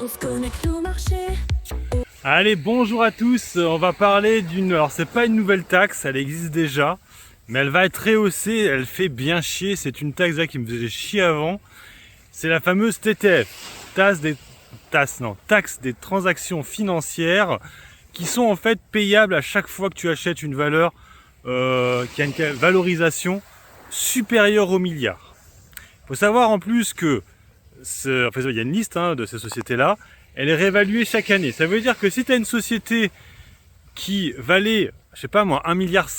On se connecte au marché. Allez, bonjour à tous, on va parler d'une... Alors c'est pas une nouvelle taxe, elle existe déjà, mais elle va être rehaussée, elle fait bien chier, c'est une taxe là qui me faisait chier avant. C'est la fameuse TTF, taxe des transactions financières, qui sont en fait payables à chaque fois que tu achètes une valeur qui a une valorisation supérieure au milliard. Il faut savoir en plus que, il y a une liste de ces sociétés-là, elle est réévaluée chaque année. Ça veut dire que si tu as une société qui valait, je sais pas moi, 1,5 milliard,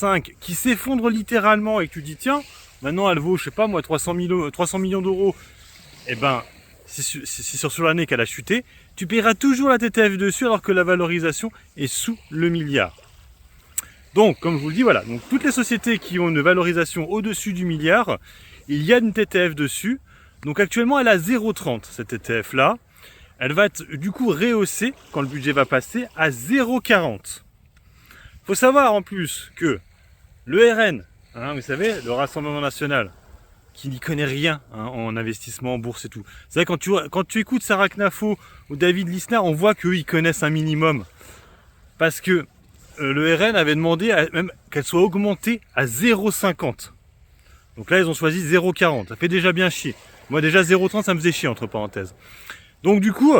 qui s'effondre littéralement et que tu dis tiens, maintenant elle vaut, je sais pas moi, 300 millions d'euros, et ben, c'est sur l'année qu'elle a chuté, tu paieras toujours la TTF dessus alors que la valorisation est sous le milliard. Donc, comme je vous le dis, voilà, donc toutes les sociétés qui ont une valorisation au-dessus du milliard, il y a une TTF dessus. Donc actuellement, elle a 0,30 cette TTF là. Elle va être du coup rehaussée quand le budget va passer à 0,40. Il faut savoir en plus que le RN, vous savez, le Rassemblement National, qui n'y connaît rien en investissement, en bourse et tout. C'est vrai, quand tu écoutes Sarah Knafo ou David Lisnard, on voit qu'eux, ils connaissent un minimum. Parce que le RN avait demandé même qu'elle soit augmentée à 0,50. Donc là, ils ont choisi 0,40. Ça fait déjà bien chier. Moi, déjà 0,30, ça me faisait chier, entre parenthèses. Donc du coup,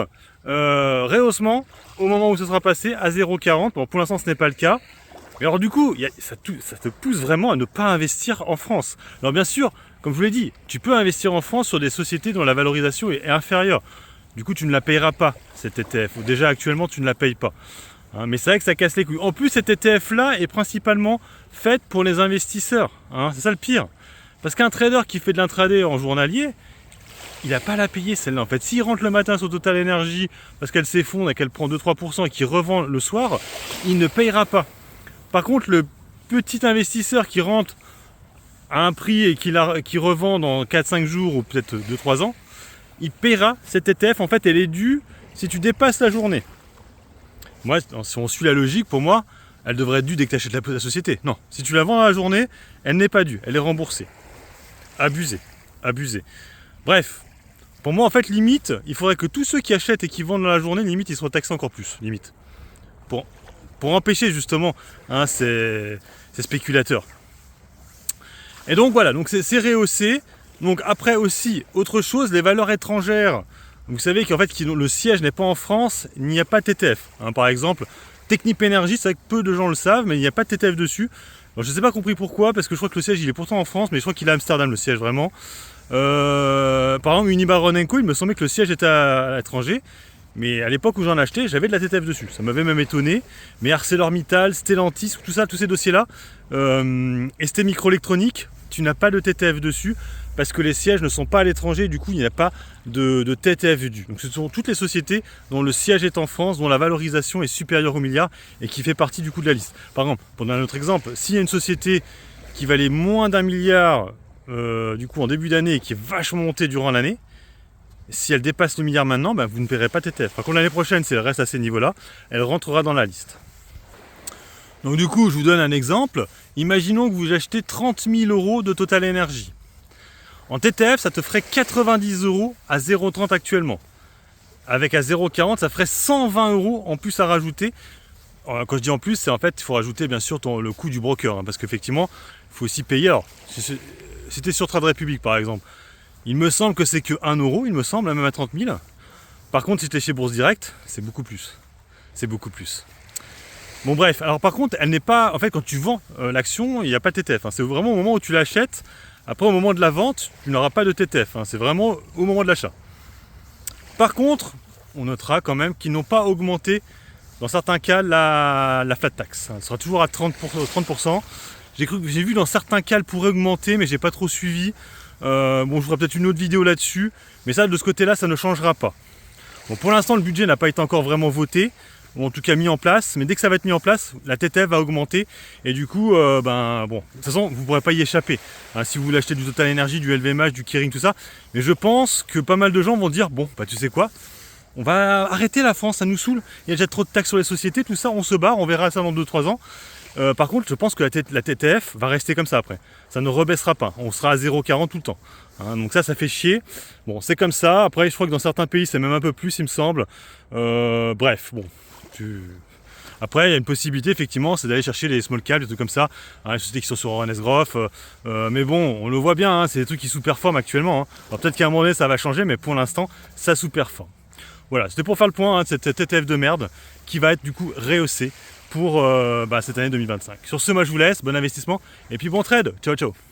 rehaussement au moment où ce sera passé à 0,40. Bon, pour l'instant, ce n'est pas le cas. Mais alors du coup, ça te pousse vraiment à ne pas investir en France. Alors bien sûr, comme je vous l'ai dit, tu peux investir en France sur des sociétés dont la valorisation est inférieure. Du coup, tu ne la payeras pas, cette ETF. Ou déjà, actuellement, tu ne la payes pas. Mais c'est vrai que ça casse les couilles. En plus, cette ETF-là est principalement faite pour les investisseurs. C'est ça le pire. Parce qu'un trader qui fait de l'intraday en journalier, il n'a pas à la payer celle-là. En fait, s'il rentre le matin sur Total Energy parce qu'elle s'effondre et qu'elle prend 2-3% et qu'il revend le soir, il ne payera pas. Par contre, le petit investisseur qui rentre à un prix et qui revend dans 4-5 jours ou peut-être 2-3 ans, il paiera cette ETF. En fait, elle est due si tu dépasses la journée. Moi, si on suit la logique, pour moi, elle devrait être due dès que tu achètes la société. Non, si tu la vends dans la journée, elle n'est pas due, elle est remboursée. Abusé. Bref, pour moi, en fait, limite, il faudrait que tous ceux qui achètent et qui vendent dans la journée, limite, ils soient taxés encore plus, limite. Pour empêcher justement ces spéculateurs. Et donc voilà, donc c'est rehaussé. Donc après aussi, autre chose, les valeurs étrangères. Vous savez qu'en fait, le siège n'est pas en France, il n'y a pas de TTF. Par exemple, Technip Energies, c'est vrai que peu de gens le savent, mais il n'y a pas de TTF dessus. Alors, je ne sais pas compris pourquoi, parce que je crois que le siège il est pourtant en France, mais je crois qu'il est à Amsterdam le siège vraiment. Par exemple, Unibail Rodamco, il me semblait que le siège était à l'étranger. Mais à l'époque où j'en achetais, j'avais de la TTF dessus. Ça m'avait même étonné. Mais ArcelorMittal, Stellantis, tout ça, tous ces dossiers-là, ST Microélectronique, tu n'as pas de TTF dessus parce que les sièges ne sont pas à l'étranger. Du coup, il n'y a pas de TTF due. Donc, ce sont toutes les sociétés dont le siège est en France, dont la valorisation est supérieure au milliard et qui fait partie du coup de la liste. Par exemple, pour donner un autre exemple, s'il y a une société qui valait moins d'1 milliard du coup en début d'année et qui est vachement montée durant l'année, si elle dépasse le milliard maintenant, vous ne paierez pas TTF. Par contre, l'année prochaine, si elle reste à ces niveaux-là, elle rentrera dans la liste. Donc du coup, je vous donne un exemple. Imaginons que vous achetez 30 000 euros de Total Energy. En TTF, ça te ferait 90 euros à 0,30 actuellement. Avec à 0,40, ça ferait 120 euros en plus à rajouter. Alors, quand je dis en plus, c'est en fait, il faut rajouter bien sûr le coût du broker. Parce qu'effectivement, il faut aussi payer. Alors, si tu es sur Trade Republic par exemple, il me semble que c'est que 1 euro, il me semble, même à 30 000. Par contre, si tu es chez Bourse Direct, c'est beaucoup plus. C'est beaucoup plus. Bon bref, alors par contre, elle n'est pas... En fait, quand tu vends l'action, il n'y a pas de TTF. C'est vraiment au moment où tu l'achètes. Après, au moment de la vente, tu n'auras pas de TTF. C'est vraiment au moment de l'achat. Par contre, on notera quand même qu'ils n'ont pas augmenté, dans certains cas, la flat tax. Elle sera toujours à 30%. J'ai vu dans certains cas, elle pourrait augmenter, mais j'ai pas trop suivi. Je ferai peut-être une autre vidéo là-dessus, mais ça de ce côté-là, ça ne changera pas. Bon, pour l'instant, le budget n'a pas été encore vraiment voté, ou en tout cas mis en place, mais dès que ça va être mis en place, la TTF va augmenter, et du coup, de toute façon, vous ne pourrez pas y échapper. Si vous voulez acheter du Total Energy, du LVMH, du Kering, tout ça, mais je pense que pas mal de gens vont dire, tu sais quoi, on va arrêter la France, ça nous saoule, il y a déjà trop de taxes sur les sociétés, tout ça, on se barre, on verra ça dans 2-3 ans. Par contre, je pense que la TTF va rester comme ça après. Ça ne rebaissera pas. On sera à 0,40 tout le temps. Hein, donc ça fait chier. Bon, c'est comme ça. Après, je crois que dans certains pays, c'est même un peu plus, il me semble. Bref, bon. Après, il y a une possibilité, effectivement, c'est d'aller chercher les small caps, des trucs comme ça, hein, les sociétés qui sont sur Ernest Groff. Mais bon, on le voit bien, hein, c'est des trucs qui sous-performent actuellement. Hein. Alors peut-être qu'à un moment donné, ça va changer, mais pour l'instant, ça sous-performe. Voilà, c'était pour faire le point, hein, de cette TTF de merde qui va être du coup rehaussée pour cette année 2025. Sur ce, moi je vous laisse, bon investissement et puis bon trade. Ciao ciao.